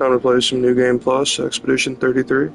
Time to play some New Game Plus, Expedition 33.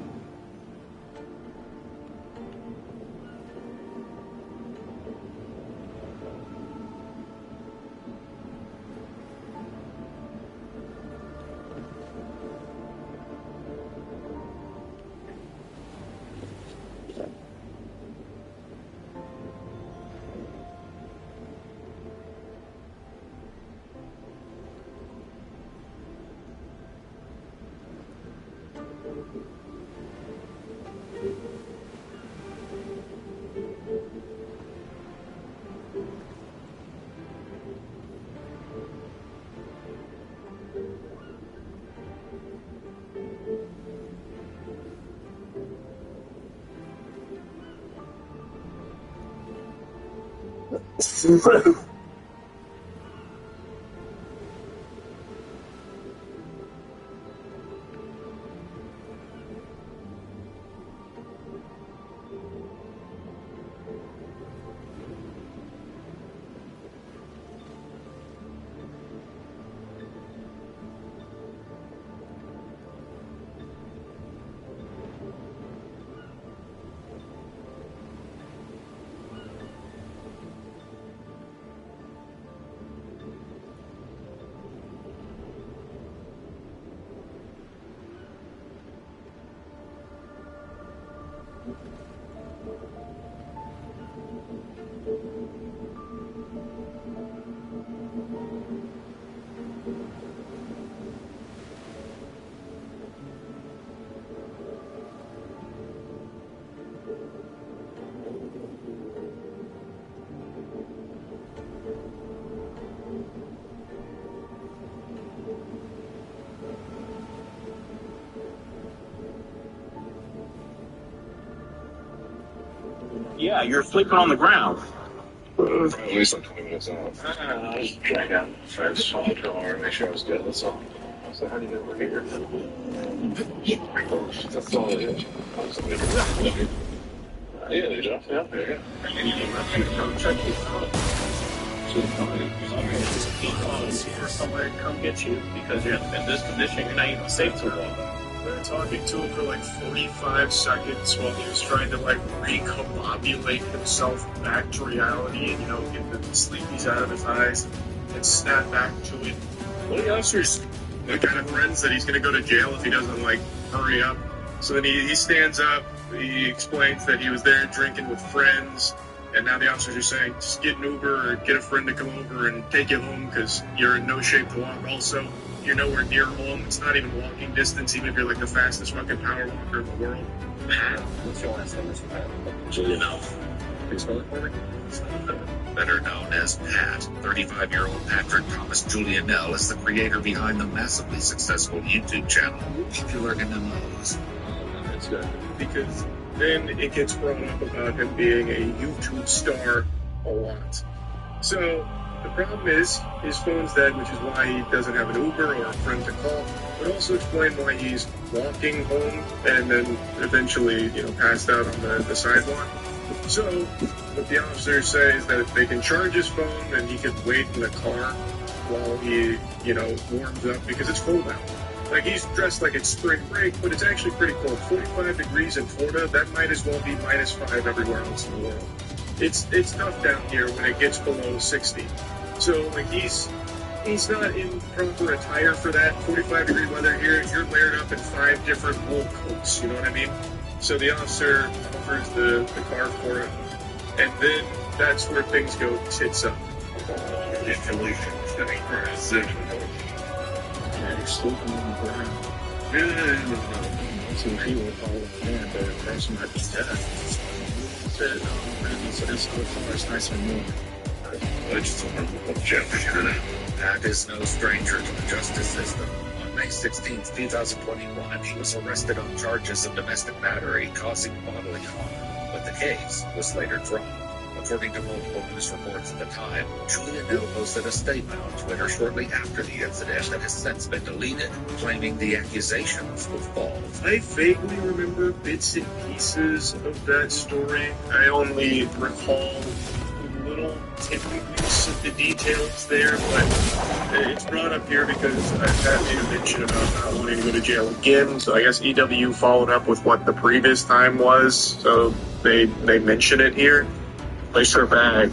Yeah, you're sleeping on the ground. At least like 20 minutes off. I was trying to solve the alarm, make sure I was good. That's all. So how do you know we're here? That's all it is. Yeah, they dropped me out there. And you came up here to come check you out. So somebody to come get you because you're in this condition. You're not even safe to walk. They were talking to him for like 45 seconds while he was trying to like recombobulate himself back to reality and, get the sleepies out of his eyes and snap back to it. One of the officers kind of threatens that he's going to go to jail if he doesn't like hurry up. So then he stands up, he explains that he was there drinking with friends, and now the officers are saying, just get an Uber or get a friend to come over and take you home because you're in no shape to walk. Also, you're nowhere near home. It's not even walking distance, even if you're like the fastest fucking power walker in the world. Pat, what's your last name? Julian L. Can you spell it for me? Better known as Pat, 35-year-old Patrick Thomas Julianelle is the creator behind the massively successful YouTube channel, Popular MMOs. That's good. Because then it gets brought up about him being a YouTube star a lot. So the problem is his phone's dead, which is why he doesn't have an Uber or a friend to call. But also explain why he's walking home and then eventually, passed out on the sidewalk. So what the officers say is that they can charge his phone and he could wait in the car while he, warms up because it's cold out. Like, he's dressed like it's spring break, but it's actually pretty cold. 45 degrees in Florida, that might as well be -5 everywhere else in the world. It's tough down here when it gets below 60. So, like, he's not in proper attire for that. 45-degree weather here, you're layered up in 5 different wool coats, you know what I mean? So the officer offers the car for him, and then that's where things go tits up. Installation study for a zip. Yeah, you're sleeping on the ground. No. Some people follow that the person might be dead. So far it's nice and warm. I just don't know what Jeff Pat is no stranger to the justice system. On May 16, 2021, he was arrested on charges of domestic battery causing bodily harm, but the case was later dropped. According to multiple news reports at the time, Julianelle posted a statement on Twitter shortly after the incident that has since been deleted, claiming the accusations were false. I vaguely remember bits and pieces of that story. I only recall little tidbits the details there, but it's brought up here because Pat made a mention about not wanting to go to jail again. So I guess EW followed up with what the previous time was, so they mention it here. Place your bag.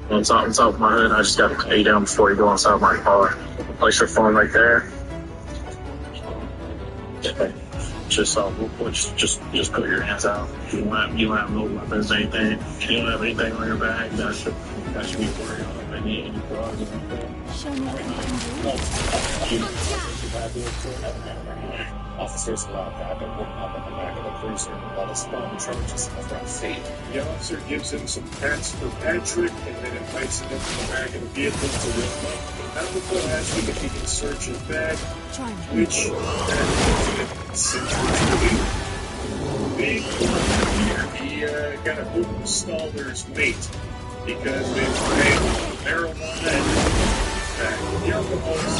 It's off my hood. I just got to lay down before you go inside my car. Place your phone right there. Just put your hands out. You don't have no weapons, anything. You don't have anything on your bag. That should be worried about. Any drugs or anything. Show me what you can do. Officers allowed that, but went up in the back of the cruiser while the spawn charges in the front seat. The officer gives him some pats for Patrick and then invites him into the back of the vehicle to lift up. Now before asking if he can search his bag, Try me. which essentially big here. He got a Open Staller's weight because they found marijuana and the alcohol is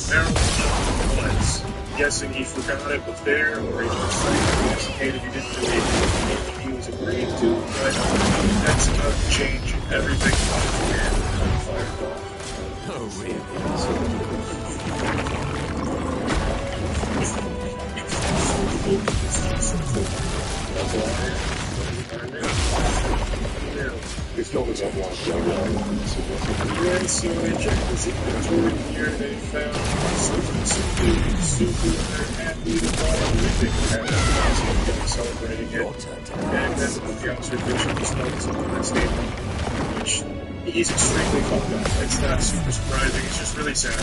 marijuana was. Guessing he forgot it was there, or he just intoxicated. He didn't really know what he was agreeing to, but that's about to change everything on Fireball. Oh, really? This goes up one. Yeah, so they checked his inventory here. They found some food, they're happy to buy everything. And celebrating it. And then the observation was noticed on that statement, which he's extremely fucked up. It's not super surprising, it's just really sad.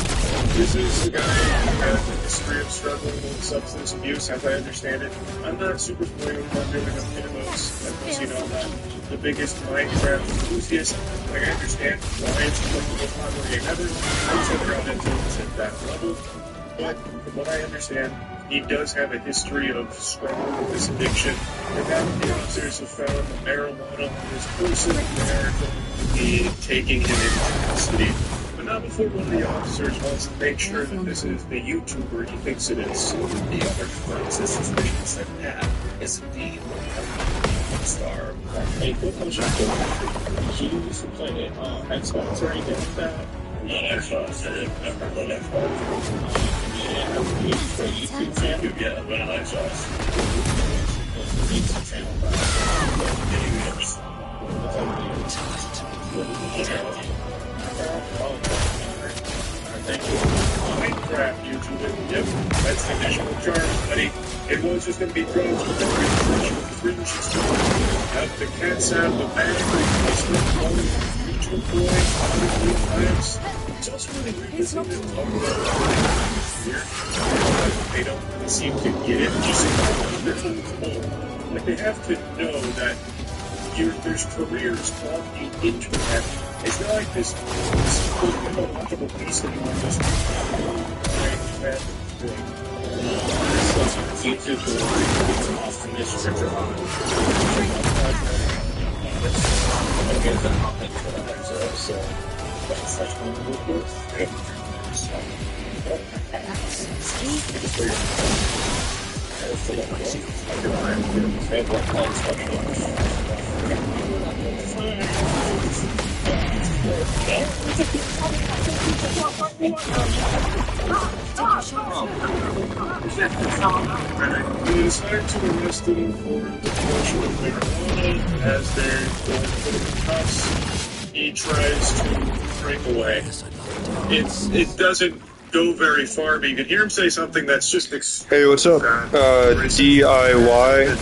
This is a guy who has a history of struggling with substance abuse, as I understand it. I'm not super familiar with what doing up Minimos, because, you know, I'm not the biggest Minecraft enthusiast. Like, I understand why it's applicable popularly. I never got into it at that level, but from what I understand, he does have a history of struggling with this addiction. And now the officers have found marijuana on his person, they're taking him into custody. But not before one of the officers wants to make sure that this is the YouTuber he thinks it is. The other confirms this suspicion that Pat is indeed a star. Hey, quick question. He used to play Xbox or anything like that? Yeah, Xbox. YouTube channel. Yeah, but on Xbox. YouTube channel. Minecraft YouTuber. Yep, that's the initial charge, buddy. It was just going to be drugs, but then the cat's out of the bag. YouTube boy, times. It's also really weird to see them talk about here. They don't really seem to get it. Just like they have to know that there's careers on the internet. It's not like this technological piece that you want just YouTube is often misrepresented. We decided to arrest him for the possession of marijuana. As they're going to put him in cuffs, he tries to break away. It doesn't go very far, but you can hear him say something that's just Hey, what's up? DIY.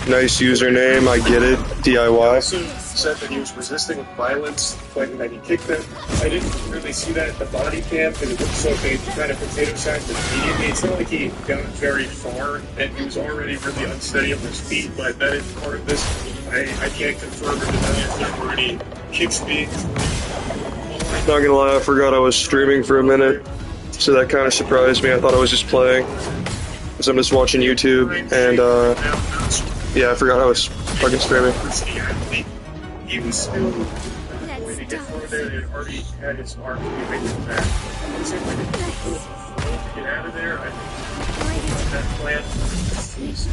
Nice username, I get it. DIY. also said that he was resisting violence, claiming that he kicked them. I didn't really see that at the body cam because it looks like they kind of potato sacked immediately. It's not like he got very far and he was already really unsteady on his feet, but that is part of this. I can't confirm or deny if there were any kicks being. Not gonna lie, I forgot I was streaming for a minute, so that kind of surprised me. I thought I was just playing, because I'm just watching YouTube, and yeah, I forgot I was fucking streaming. He was still when he gets over there, he already had his arms moving back. It seemed like it was to get out of there. I think that plan used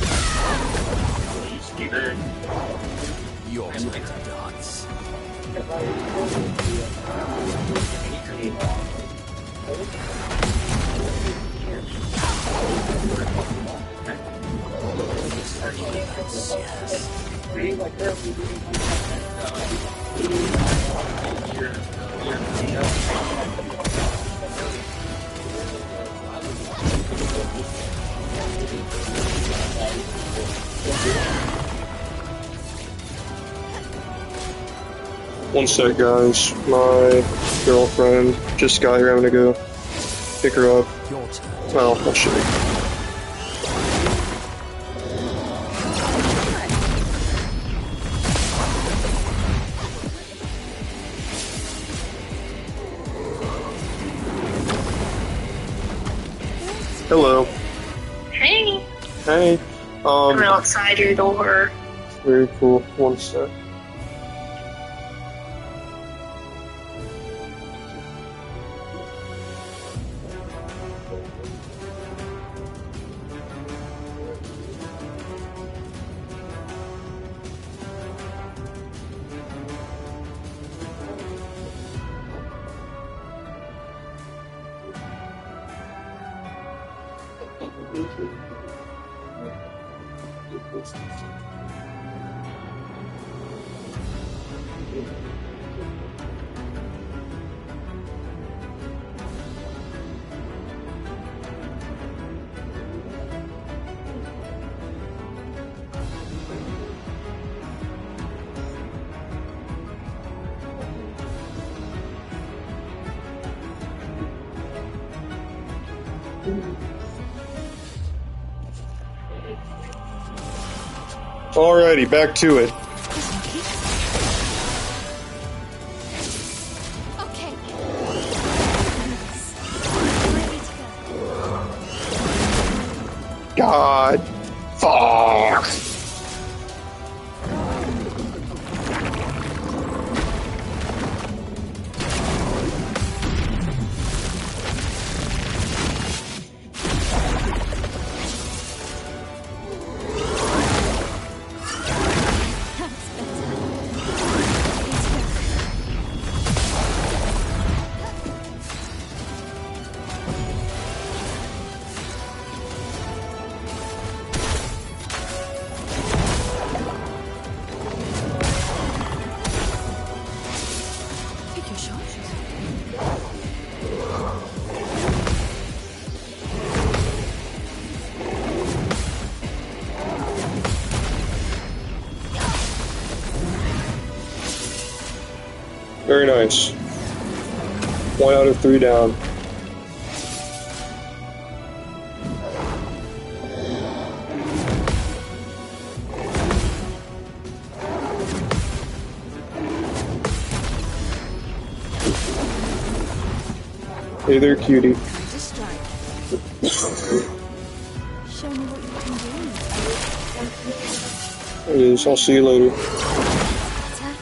to be there. Your turn to dance. One sec, guys. My girlfriend just got here. I'm gonna go pick her up. Your turn. Well, I'll show you. Hello. Hey, Hey. I'm outside your door. Very cool. One sec. Alrighty, back to it. Okay. Ready to go. God. Fuck. That's better. Pick your shot. Very nice. 1 out of 3 down. Hey there, cutie. Just strike. Show me what you can do. It is. I'll see you later. Attack.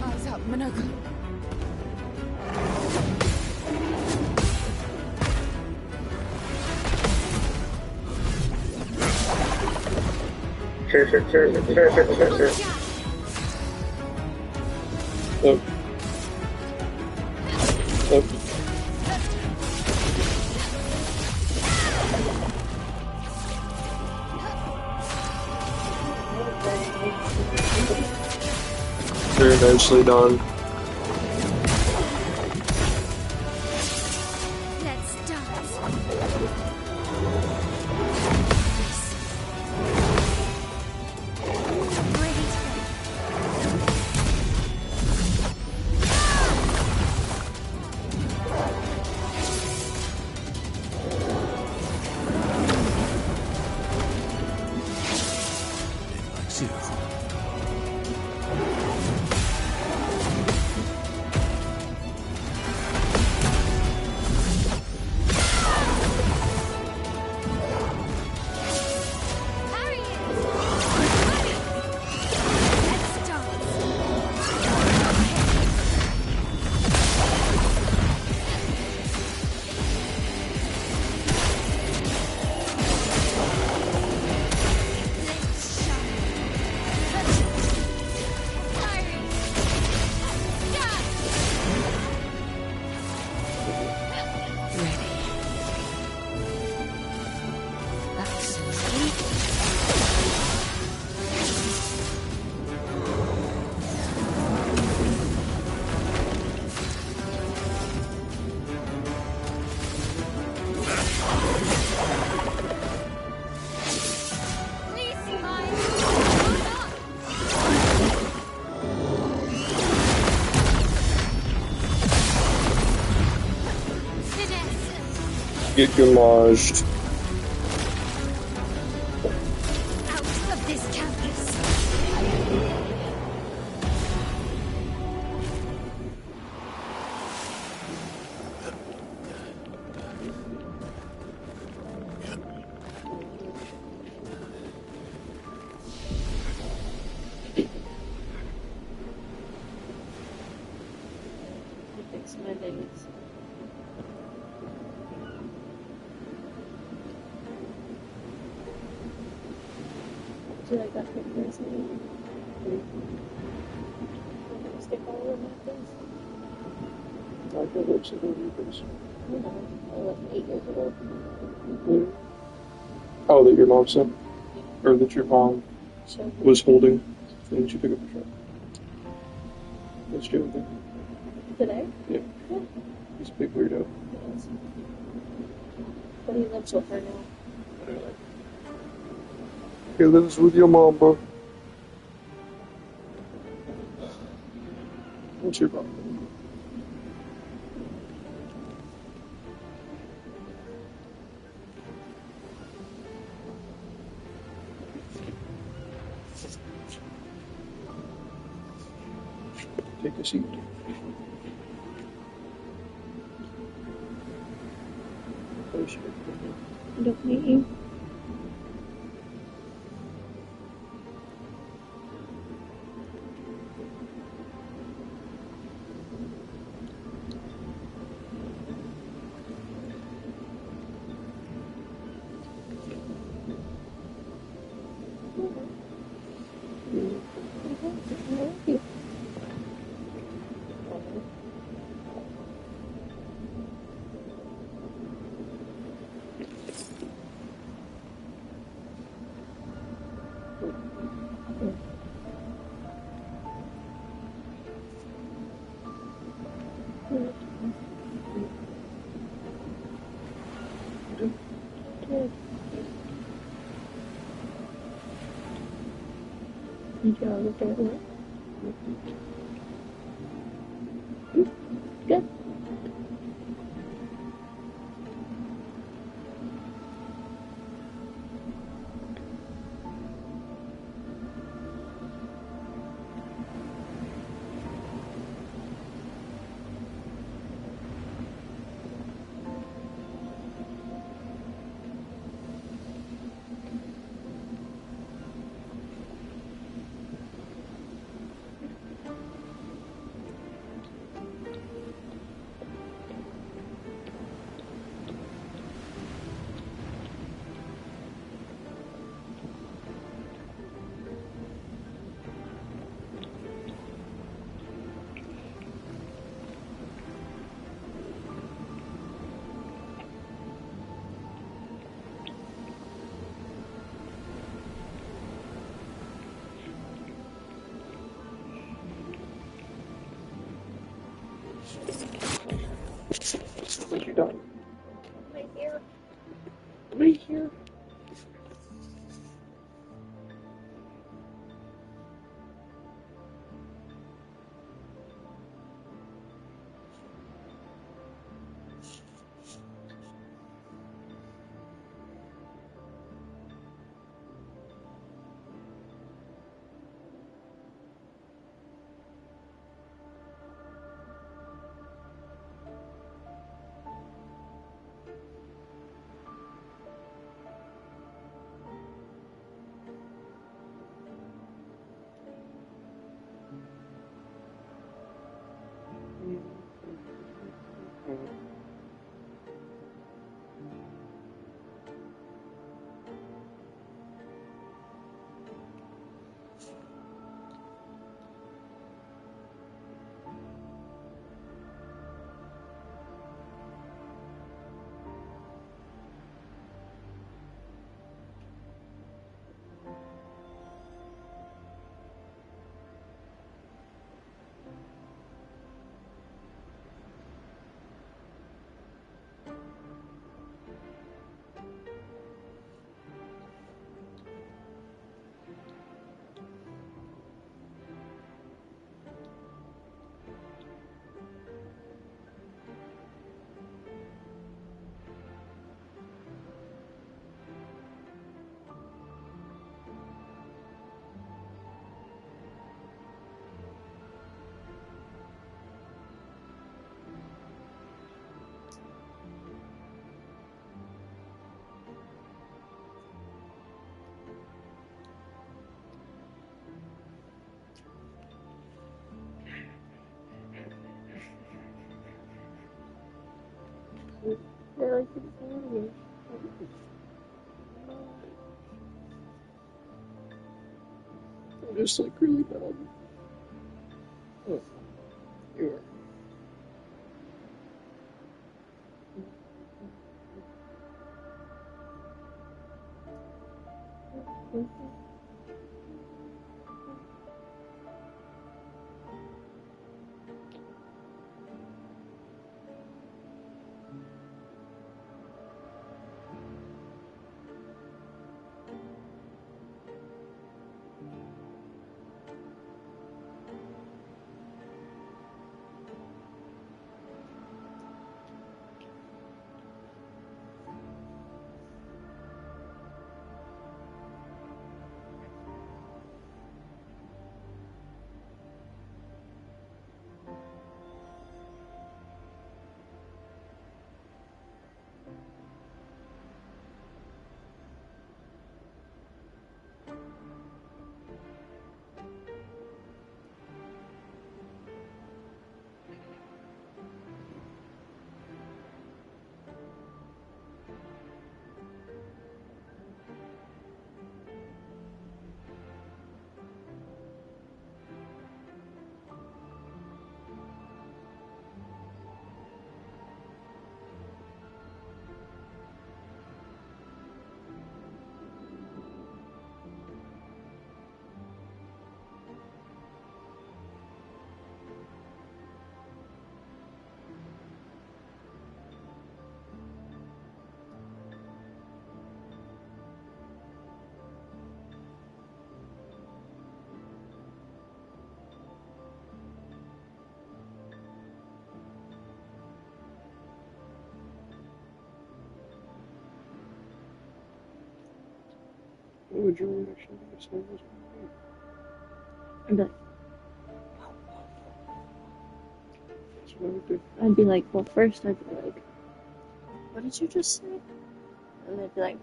Eyes up, Minoka. Up. Up. Very nicely done. Let's dance. Ready to go. Like seriously. get gouged. Out of this campus. Fix my days. Do you like that picture? Stick all over my face. I got lipstick over your face. You know, like 8 years ago. Oh, that your mom sent? Or that your mom Showed me. was holding? When did you pick up the truck? Let's do it then. Today? Yeah. Yeah. He's a big weirdo. Yes. But he lives with her now. He lives with your mom, bro. What's your problem? Take a seat. Don't hate you. You got all the dirt away? Good. What you done? Right here. Right here. They're like the alien. I'm just like really bad. Oh, you are. What would your reaction be if someone was I'd be like, That's what I would do. I'd be like, well, first I'd be like, what did you just say? And they'd be like,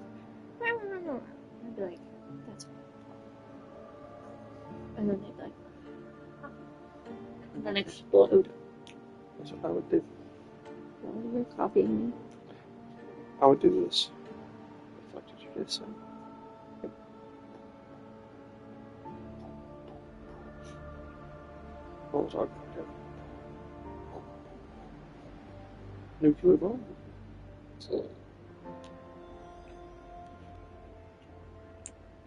I'd be like, that's fine. And then they'd be like, and then explode. That's what I would do. Well, you're copying me. I would do this. What the fuck did you just say? What was I talking about? Nuclear bomb?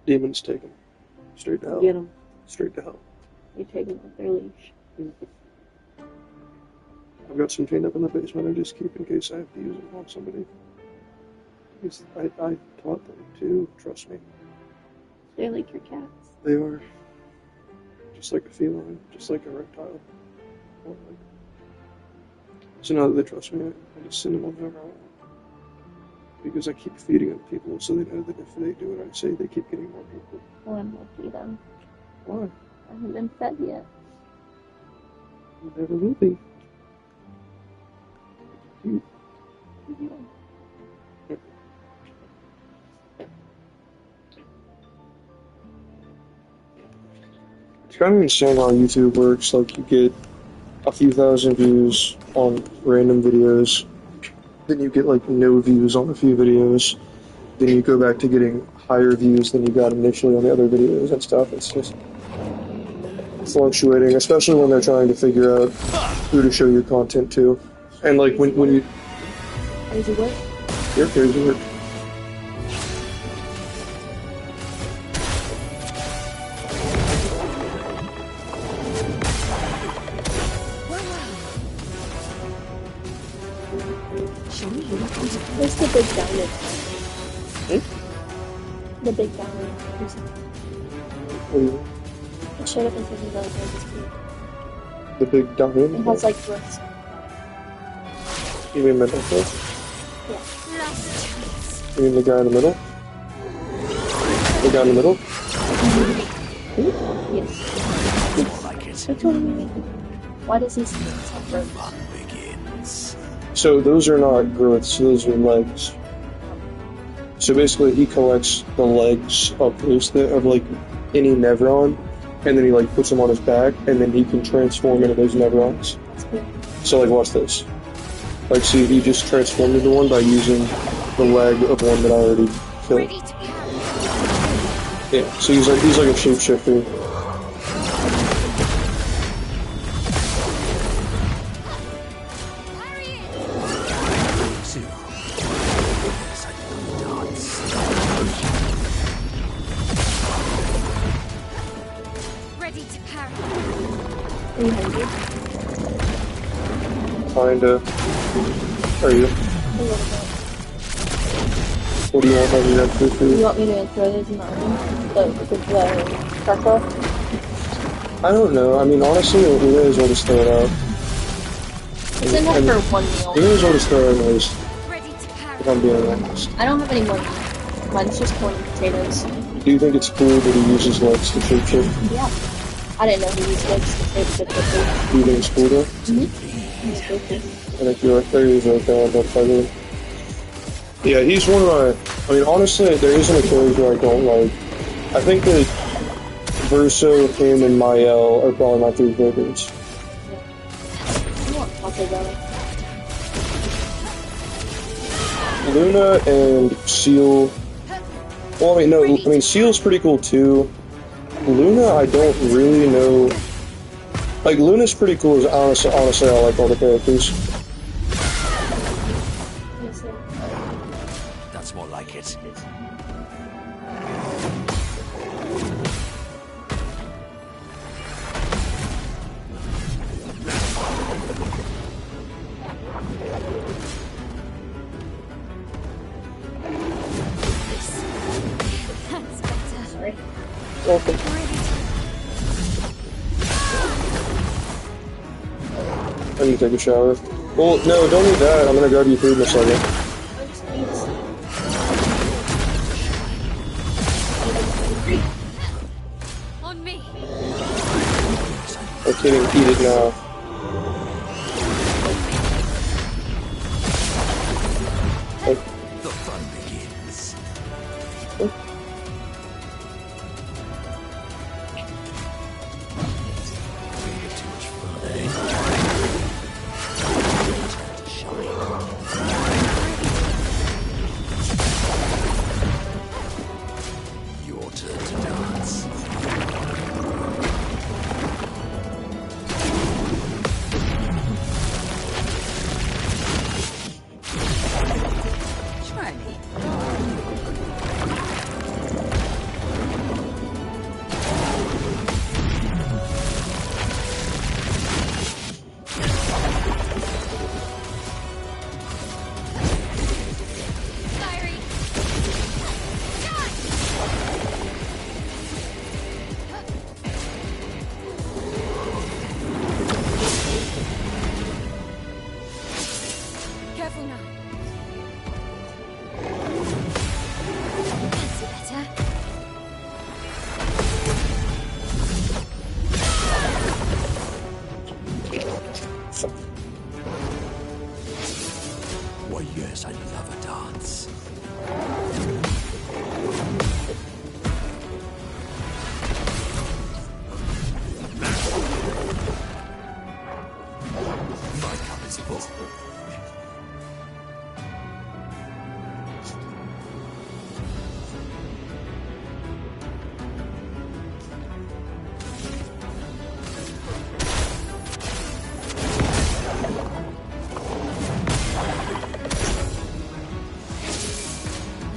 Demons taken. Straight to hell. Get them. Straight to hell. You take them with their leash. I've got some chained up in the basement I just keep in case I have to use it on somebody. Because I taught them to trust me. They're like your cats. They are. Just like a feline, just like a reptile. So now that they trust me, I just send them on whenever I want. Because I keep feeding them people, so they know that if they do what I say, they keep getting more people. Well, I'm lucky them. Why? I haven't been fed yet. You never will be. You. It's kind of insane how YouTube works. Like, you get a few thousand views on random videos, then you get like no views on a few videos, then you go back to getting higher views than you got initially on the other videos and stuff. It's just fluctuating, especially when they're trying to figure out who to show your content to. And like when you Crazy what? you're crazy work. Where's the big diamond? The big diamond. It showed up in something that was The big diamond? It has like roots. You mean mental health? Yeah. You mean the guy in the middle? The guy in the middle? Yes. That's what I mean. Why does he suffer? So those are not growths, those are legs. So basically he collects the legs of like any Nevron, and then he like puts them on his back, and then he can transform into those Nevrons. That's weird. So like watch this. Like, see, he just transformed into one by using the leg of one that I already killed. Ready to power. Yeah, so he's like a shapeshifter. Ready to power. Are you hungry? Kinda. Are you? A little bit. What do you want me to do for You you? want me to answer those in the army? The Krakow? I don't know. I mean, honestly, we may as well just throw it out. It's enough I mean, for one meal. we may as well just throw it in the list, Ready to power. if I'm being honest. I don't have any money. Mine's just corn and potatoes. Do you think it's cool that he uses legs to shapeshift? Yeah. I didn't know he used legs to shape the Do you think it's cool though? He's goofy. I think you're right there. He's right there on that fighter. Yeah, he's one of my. I mean, honestly, there isn't a character I don't like. I think that Verso, him, and Mael are probably my three favorites. I want Taco Bell. Luna and Seal. Well, I mean, no. I mean, Seal's pretty cool too. Luna, I don't really know. Like, Luna's pretty cool. Honestly, I like all the characters. That's more like it. That's better. Sorry. Welcome. Ready to I need to take a shower. Well, no, don't need that. I'm gonna grab you food in a second. on me. I'm kidding. Eat it now. The fun begins. We get too much fun, eh? Time to shine. Your turn to dance. Try me. Fiery. Careful now. That's better. Why, yes, I love a dance. My cup is full.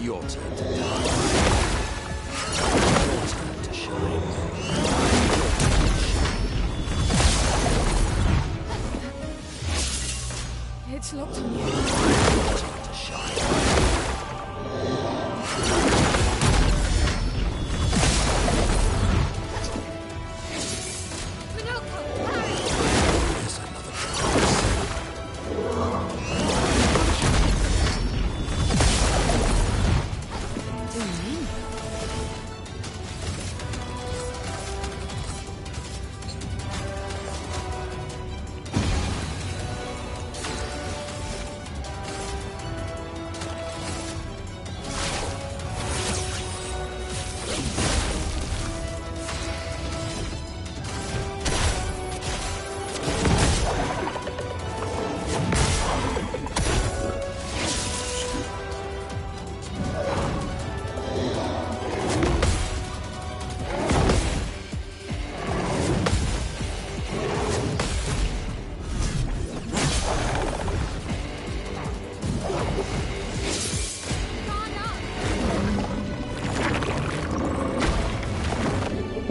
Your turn to dance. Your turn to shine. It's locked on you. Your turn to shine. Minoko, hurry! Yes, I love a dance.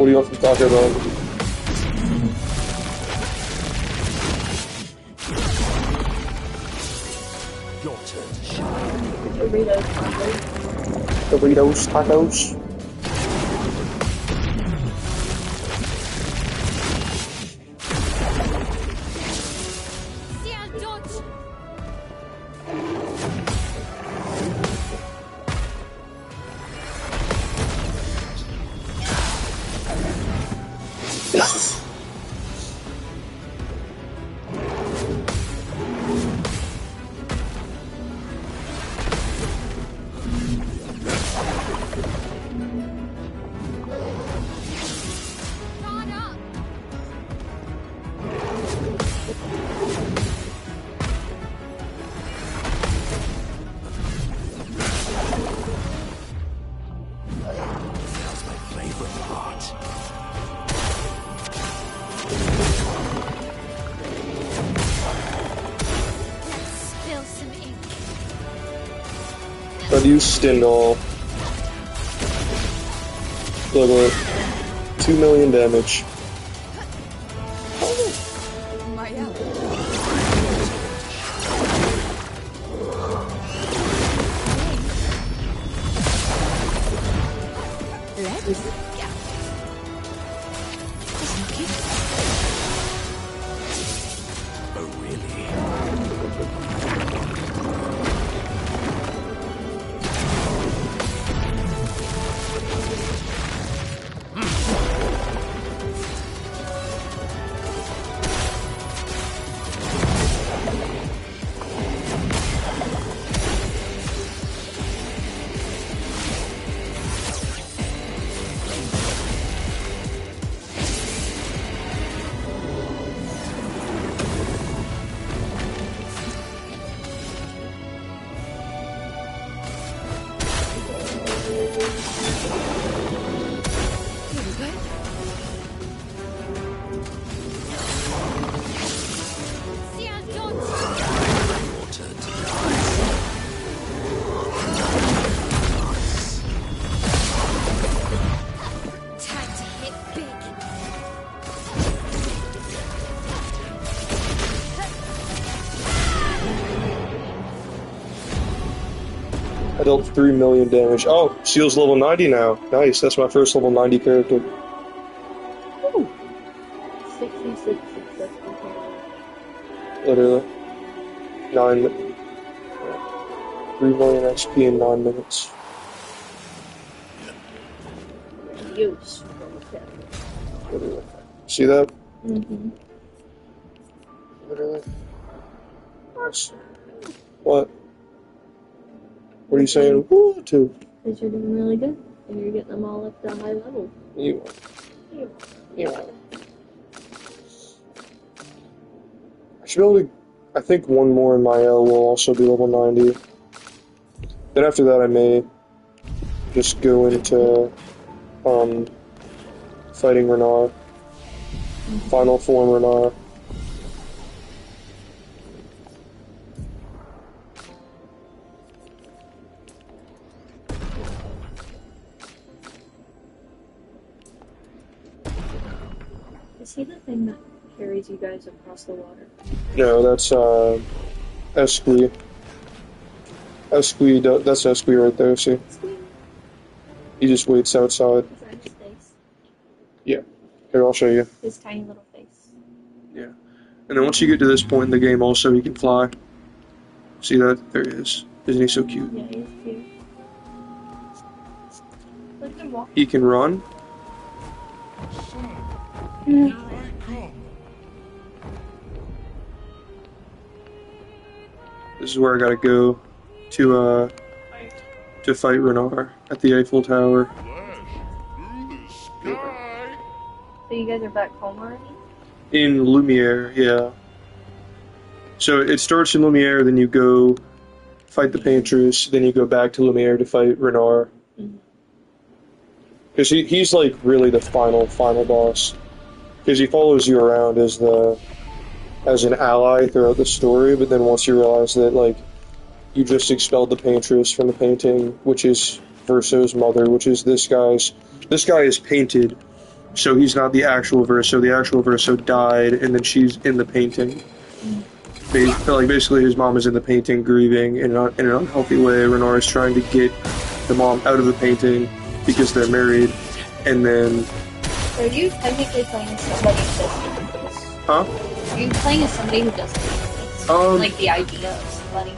What do you want from Taco Bell? Your turn to shine. Doritos tacos. Doritos, tacos. Ciel dodge! Guard up! That's my favorite part. Let's spill some ink. I'd use Stindal. Look at it. 2 million damage. My help. Let's go. Oh, really? Ciel dodge! Your turn to die. Time to hit big. I dealt 3 million damage. Oh, Seal's level 90 now. Nice, that's my first level 90 character. Ooh. 66 successful kills. Literally. 3 million XP in 9 minutes. Use. Literally. See that? Mm-hmm. Literally. Nice. What? What are you saying? Woo to? Because you're doing really good. And you're getting them all up to high level. You. You. I should be able to. I think one more in my L will also be level 90. Then after that, I may just go into fighting Renar. Final form Renar. Is he the thing that carries you guys across the water? No, that's Esqui. That's Esqui right there, see? He just waits outside. Is that his face? Here, I'll show you. His tiny little face. Yeah. And then once you get to this point in the game also, he can fly. See that? There he is. Isn't he so cute? Yeah, he's cute. Look at him walk. He can run. This is where I gotta go to fight Renar at the Eiffel Tower. So you guys are back home already? In Lumiere, yeah. So it starts in Lumiere, then you go fight the Paintress, then you go back to Lumiere to fight Renar. Because he's like really the final boss. Because he follows you around as an ally throughout the story, but then once you realize that like you just expelled the Paintress from the painting, which is Verso's mother, which is this guy is painted So he's not the actual Verso. The actual Verso died, and then she's in the painting. Basically, his mom is in the painting, grieving in an unhealthy way. Renar is trying to get the mom out of the painting because they're married, and then. So are you technically playing somebody who doesn't exist? Huh? Are you playing as somebody who doesn't exist? Like the idea of somebody?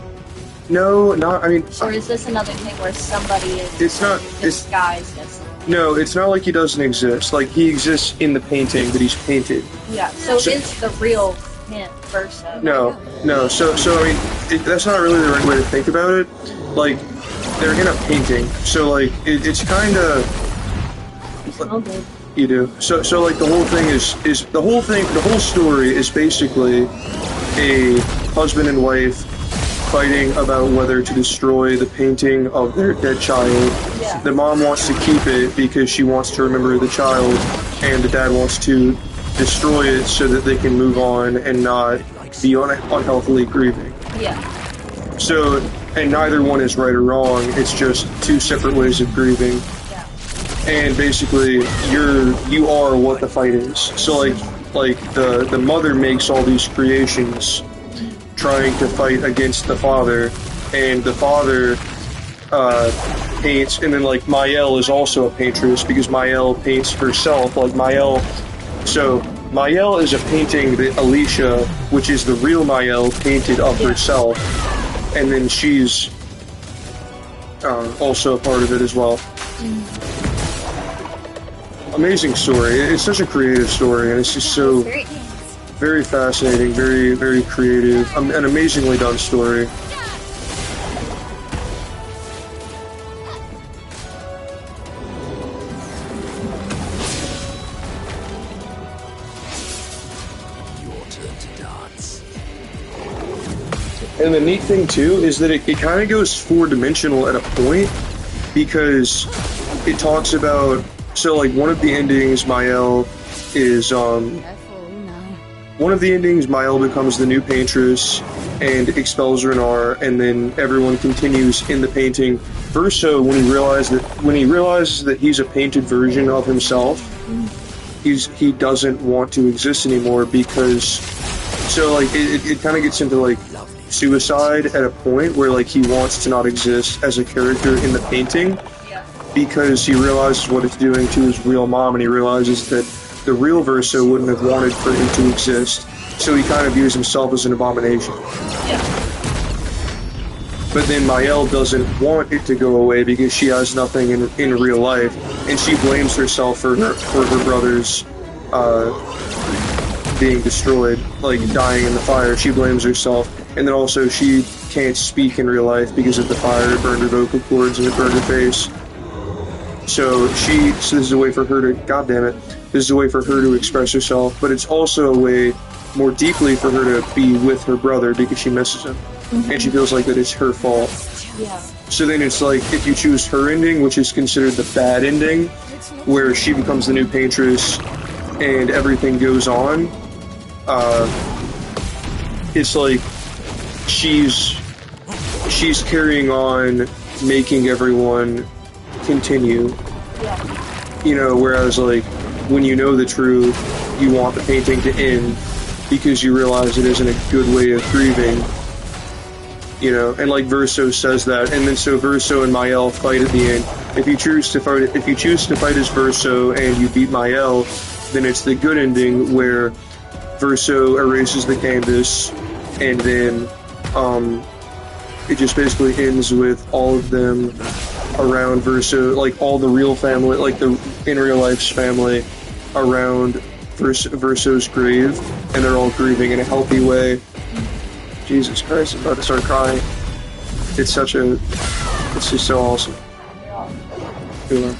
No, not. I mean. Or is this another thing where somebody is It's not. disguised as somebody? No, it's not like he doesn't exist. Like, he exists in the painting that he's painted. Yeah, so it's the real him, Verso. No. So I mean, that's not really the right way to think about it. Like, they're in a painting, so like it's kind of. Oh, good. You do. So like the whole thing is the whole story is basically a husband and wife fighting about whether to destroy the painting of their dead child. Yeah. The mom wants to keep it because she wants to remember the child, and the dad wants to destroy it so that they can move on and not be unhealthily grieving. Yeah. So, and neither one is right or wrong. It's just two separate ways of grieving. Yeah. And basically, you are what the fight is. So like the mother makes all these creations, trying to fight against the father, and the father paints, and then like Mael is also a paintress because Mael paints herself. Like Mael is a painting that Alicia, which is the real Mael, painted of herself, and then she's also a part of it as well. Amazing story. It's such a creative story, and it's just so very fascinating, very, very creative, an amazingly done story. Your turn to dance. And the neat thing too is that it kind of goes four-dimensional at a point, because it talks about, so like one of the endings, Mael is one of the endings, Mael becomes the new paintress and expels Renar, and then everyone continues in the painting. Verso, when he realizes that he's a painted version of himself, he doesn't want to exist anymore, because so like it kind of gets into like suicide at a point where like he wants to not exist as a character in the painting, because he realizes what it's doing to his real mom, and he realizes that the real Verso wouldn't have wanted for him to exist, so he kind of views himself as an abomination. But then Mael doesn't want it to go away because she has nothing in real life, and she blames herself for her brothers being destroyed, like dying in the fire. She blames herself, and then also she can't speak in real life because of the fire. It burned her vocal cords and it burned her face. So this is a way for her to, God damn it, this is a way for her to express herself, but it's also a way more deeply for her to be with her brother because she misses him. And she feels like that it's her fault. Yeah. So then it's like, if you choose her ending, which is considered the bad ending, where she becomes the new paintress and everything goes on, it's like she's carrying on, making everyone continue. You know, whereas like when you know the truth, you want the painting to end because you realize it isn't a good way of grieving. You know, and like Verso says that, and then so Verso and Mael fight at the end. If you choose to fight as Verso and you beat Mael, then it's the good ending where Verso erases the canvas, and then it just basically ends with all of them around Verso, like all the real family, like the in real life's family around Verso's grave, and they're all grieving in a healthy way. Jesus Christ, I'm about to start crying. It's just so awesome. Yeah.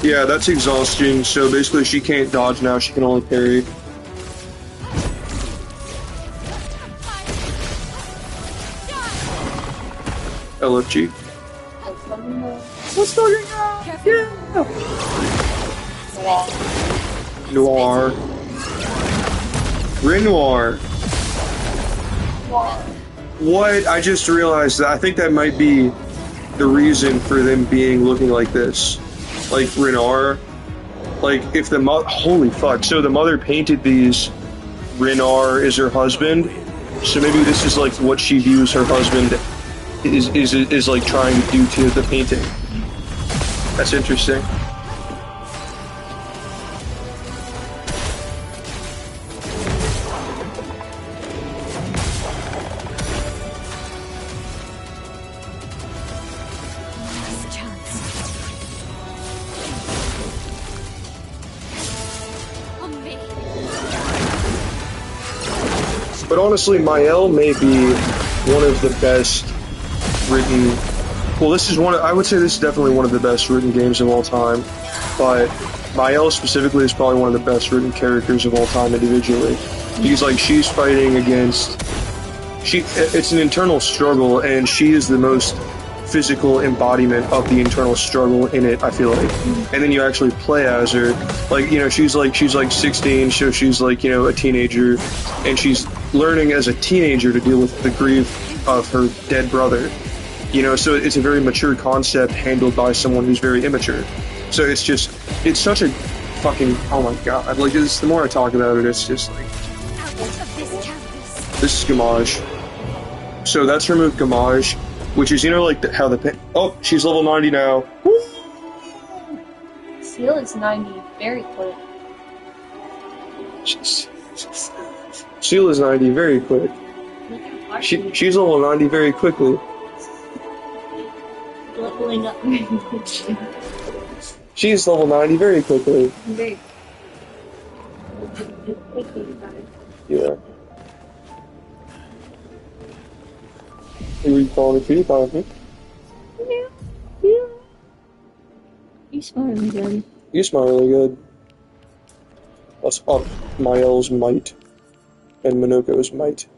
Yeah, that's exhausting. So basically she can't dodge now, she can only parry. LFG. What's going on? Yeah. Noir. Renoir. What? I just realized that I think that might be the reason for them being looking like this. Like Renoir. Like if the holy fuck. So the mother painted these. Renoir is her husband. So maybe this is like what she views her husband is like trying to do to the painting. That's interesting. Last chance. On me. But honestly, Mael may be one of the best written. Well, this is I would say this is definitely one of the best written games of all time. But Mael specifically is probably one of the best written characters of all time individually. Because like she's fighting against. It's an internal struggle, and she is the most physical embodiment of the internal struggle in it, I feel like. And then you actually play as her, like, you know, she's like 16, so she's like, you know, a teenager, and she's learning as a teenager to deal with the grief of her dead brother, you know, so it's a very mature concept handled by someone who's very immature. So it's such a fucking, oh my god, like, the more I talk about it, it's just like, Out of this campus. this is Gamage. So that's her move, Gamage, which is, you know, like how the oh, she's level 90 now. Woo! Seal is 90 very quick. Seal is 90 very quick. Look how far she is. She's level 90 very quickly. Leveling up very quickly. She's level 90 very quickly. Very quickly, guys. Yeah. Are you calling me PewDiePie? Yeah. You smell really good. You smell really good. Let's up Mael's might and Minoko's might.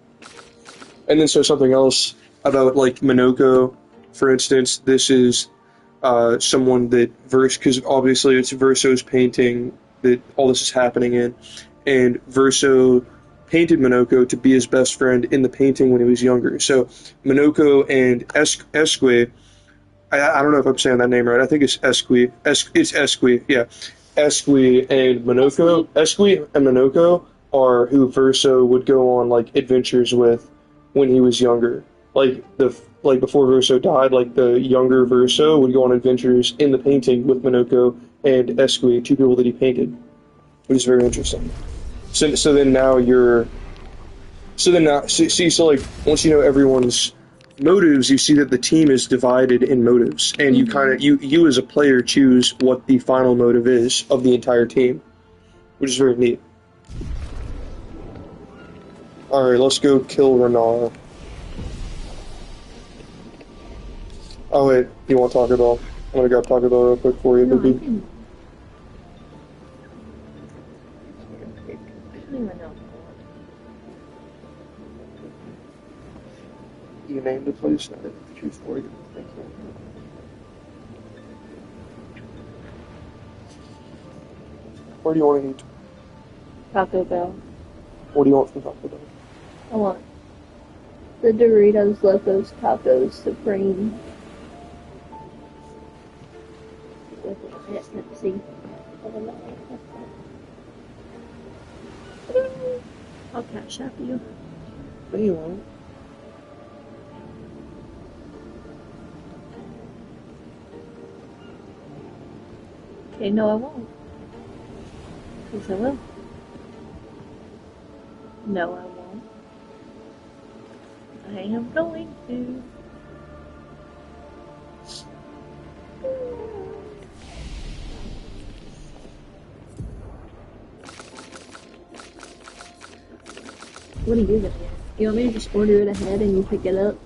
And then so something else about like Minoko, for instance, this is someone that because obviously it's Verso's painting that all this is happening in, and Verso painted Minoko to be his best friend in the painting when he was younger. So Minoko and Esque, I don't know if I'm saying that name right. I think it's Esque. It's Esque, yeah. Esque and Minoko are who Verso would go on like adventures with when he was younger. Like before Verso died, like the younger Verso would go on adventures in the painting with Minoko and Esque, two people that he painted. Which is very interesting. So like once you know everyone's motives, you see that the team is divided in motives, and you kind of you as a player choose what the final motive is of the entire team, which is very neat. All right, let's go kill Renar. Oh wait, you want Taco Bell? I'm gonna grab Taco Bell real quick for you, No, baby. I don't even know. You named the place, I didn't choose for you. Thank you. Where do you want to eat? Taco Bell. What do you want from Taco Bell? I want the Doritos Locos Tacos Supreme. With a Pepsi. I'll cash out you. What do you want? Okay, no, I won't. Yes, I will. No, I won't. I am going to. What do you do? You want me to just order it ahead and you pick it up?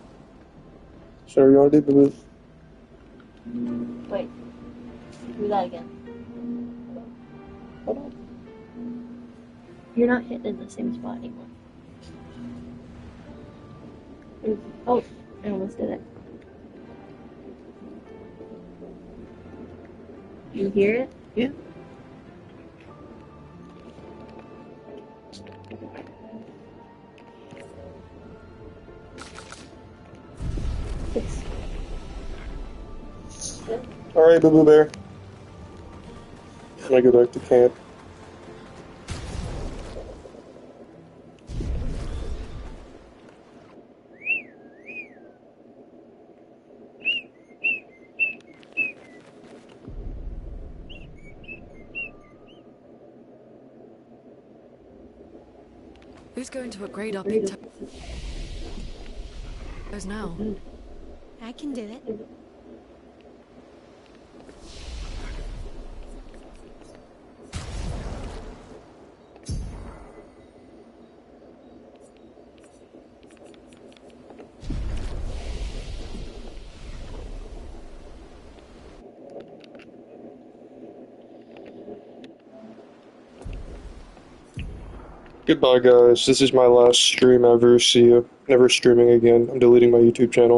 So you want to do the Wait. Do that again. Hold on. You're not hitting in the same spot anymore. Oh, I almost did it. You hear it? Yeah. Alright, Boo Boo Bear. I'm gonna go back to camp. Who's going to upgrade our big toes now? I can do it. Goodbye, guys. This is my last stream ever. See you. Never streaming again. I'm deleting my YouTube channel.